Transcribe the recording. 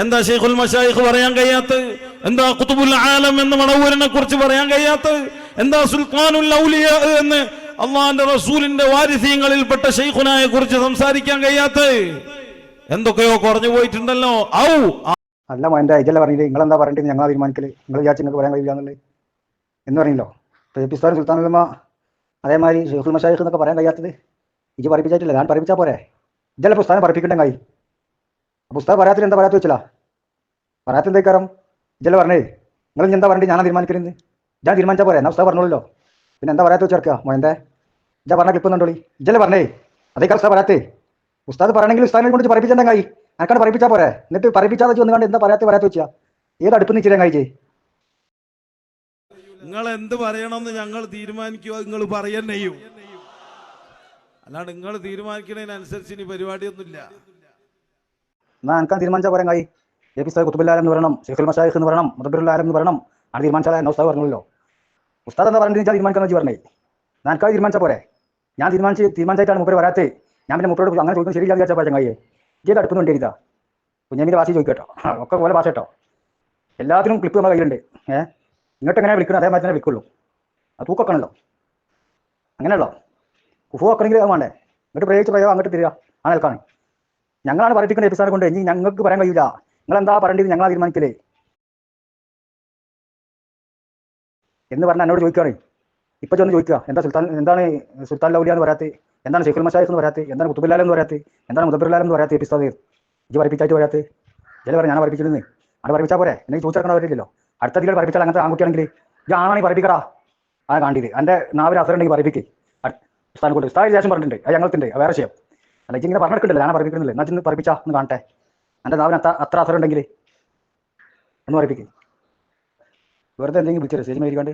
എന്താ ശൈഖുൽ മശായിഖ് പറയാൻ കഴിയാത്ത? എന്താ ഖുതുബുൽ ആലം എന്ന മടവൂരിനെ കുറിച്ച് പറയാൻ കഴിയാത്ത? എന്താ സുൽത്താനുൽ ഔലിയ എന്ന് അള്ളാന്റെ റസൂലിന്റെ വാരിസീങ്ങളിൽപ്പെട്ട ശൈഖുനായെ കുറിച്ച് സംസാരിക്കാൻ കഴിയാത്ത? എന്തൊക്കെയോ കുറഞ്ഞു പോയിട്ടുണ്ടല്ലോ. അല്ല മോൻ്റെ ഇജല്ല പറഞ്ഞില്ലേ, നിങ്ങളെന്താ പറഞ്ഞിട്ട് ഞങ്ങൾ തീരുമാനിക്കല്? നിങ്ങൾ വിചാരിച്ച് നിങ്ങൾക്ക് പറയാൻ കഴിയില്ല എന്നുള്ളത് എന്ന് പറഞ്ഞല്ലോ. പിസ്താൻ സുൽത്താനുലമ അതേമാതിരി ഷെയ്ഖുൽ മശായിഖ് എന്നൊക്കെ പറയാൻ കഴിയാത്തത് ഇജ് പഠിപ്പിച്ചിട്ടില്ല. ഞാൻ പഠിപ്പിച്ചാൽ പോരെ? ഇജല്ല പുസ്തകം പഠിപ്പിക്കണ്ടെങ്കിൽ പുസ്തകം പറയാത്തിൽ എന്താ പറയാത്ത വെച്ചില്ല? പറയാത്ത എന്തേക്കാരം? ഇജല്ല പറഞ്ഞേ, നിങ്ങൾ എന്താ പറഞ്ഞിട്ട് ഞാനാ തീരുമാനിക്കലെന്ന്? ഞാൻ തീരുമാനിച്ചാൽ പോരെ? എന്നാ പുസ്തകം പറഞ്ഞോളല്ലോ, പിന്നെ എന്താ പറയാത്ത വെച്ചേർക്കുക മോൻ്റെ? ഇജ പറഞ്ഞ ക്ലിപ്പ് ഒന്നുണ്ടോളി? ഇജല്ല പറഞ്ഞേ അതേക്കാൾ ഉസ്താദ് പറയാത്തേ. ഉസ്താദ് പറയണമെങ്കിൽ ഉസ്താദിനെ കൊണ്ട് പഠിപ്പിച്ചിട്ടുണ്ടെങ്കിൽ അനക്കാണ് പഠിപ്പിച്ചാൽ പോരെ? എന്നിട്ട് പഠിപ്പിച്ചാൽ വന്ന് കണ്ട് എന്താ പറയാത്ത വെച്ചാ? ഏത് അടുപ്പ് നിശ്ചയം കഴിച്ചേ? നിങ്ങൾ എന്ത് പറയണമെന്ന് ഞങ്ങൾ തീരുമാനിക്കുക, നിങ്ങൾ പറയന്നെയും. അല്ലാണ്ട് നിങ്ങൾ തീരുമാനിക്കുന്നതിനനുസരിച്ച് ഇനി പരിപാടിയൊന്നുമില്ല. എന്നാ അനക്കാൻ തീരുമാനിച്ചാൽ പോരെ? കായി ഖുതുബുൽ ആലം എന്ന് പറയണം, ശൈഖുൽ മശായിഖ് എന്ന് പറയണം, മുദബ്ബിറുൽ ആലം എന്ന് പറയണം. ആണ് തീരുമാനിച്ചാൽ എന്നെ ഉസ്താദ് പറഞ്ഞല്ലോ. ഉസ്താദ് എന്താ പറഞ്ഞിട്ട് തീരുമാനിക്കാന്ന് വെച്ച് പറഞ്ഞേ? ഞാൻ അനക്കായി തീരുമാനിച്ചാൽ പോരെ? ഞാൻ തീരുമാനിച്ചായിട്ടാണ് മൂപ്പര് വരാത്തേ. ഞാൻ പിന്നെ മൂപ്പരോട് അങ്ങനെ ചോദിക്കുന്നത് ശരിയില്ലാന്ന് വിചാരിച്ചാൽ ചങ്ങായി ഇതേ അടുപ്പൊന്നും ഉണ്ടായിരുന്ന കുഞ്ഞാമിൻ്റെ ഭാഷ ചോദിക്കട്ടോ, ഒക്കെ പോലെ ഭാഷ കേട്ടോ. എല്ലാത്തിനും ക്ലിപ്പ് നമ്മുടെ കയ്യിലുണ്ട്. ഇങ്ങോട്ട് എങ്ങനെ വിളിക്കണം അതേമാതിരി തന്നെ വിളിക്കുള്ളൂ. അത് തൂക്കൊക്കണല്ലോ, അങ്ങനെയല്ലോ. കുഫു വെക്കണമെങ്കിൽ അത് വേണ്ടേ? ഇങ്ങോട്ട് പ്രയോഗിച്ച് പ്രയോഗം അങ്ങോട്ട് തരിക ആ നിൽക്കാണ്. ഞങ്ങളാണ് പറയിപ്പിക്കേണ്ട എപ്പിസോഡ് കൊണ്ട് ഇനി ഞങ്ങൾക്ക് പറയാൻ കഴിയില്ല. നിങ്ങൾ എന്താ പറയേണ്ടത് ഞങ്ങളാ തീരുമാനിക്കലേ എന്ന് പറഞ്ഞാൽ എന്നോട് ചോദിക്കുകയാണ്. ഇപ്പം ചെന്ന് ചോദിക്കുക, എന്താണ് സുൽത്താൻ ഔലിയ എന്ന് പറയാത്തത്? എന്താണ് ശൈഖുൽ മശായിഖ് എന്ന് പറയാത്തത്? എന്താണ് ഖുതുബുൽ ആലം എന്ന് പറയാത്തത്? എന്താണ് മുദബ്ബിറുൽ ആലം എന്ന് പറയാത്തത്? എപ്പിസോഡ് ഇജ് പഠിപ്പിച്ചായിട്ട് പറയാത്തത്? ഇജല്ലേ പറഞ്ഞ ഞാൻ പഠിപ്പിച്ചിരുന്നു, അത് പഠിപ്പിച്ചാൽ പോരെ? എനിക്ക് ചോദിച്ചെടുക്കണ പറ്റില്ലല്ലോ. അടുത്ത തീരെ പഠിപ്പിച്ചാൽ അങ്ങനത്തെ ആൺകുട്ടിയാണെങ്കിൽ ഇത് ആണാണെങ്കിൽ പഠിപ്പിക്കടാ. ആ കാണ്ടിത് എൻ്റെ നാവിൽ അസറുണ്ടെങ്കിൽ പഠിപ്പിക്കേ. ഉസ്താദിനെ കൊണ്ട് ഉസ്താദ് ശേഷം പറഞ്ഞിട്ടുണ്ട്, അത് ഞങ്ങൾക്കുണ്ട്, വേറെ വിഷയം അല്ല. ഇങ്ങനെ പറഞ്ഞെടുക്കണ്ടല്ലോ, ഞാൻ പഠിപ്പിക്കുന്നില്ല. എന്നാൽ ചെന്ന് പഠിപ്പിച്ചാ ഒന്ന് കാണട്ടെ. എൻ്റെ നാവിന് അത്ര അസറുണ്ടെങ്കിൽ ഒന്ന് പഠിപ്പിക്കേ. വെറുതെ എന്തെങ്കിലും വിളിച്ചത് സ്റ്റേജ് മേടിക്കാണ്ട്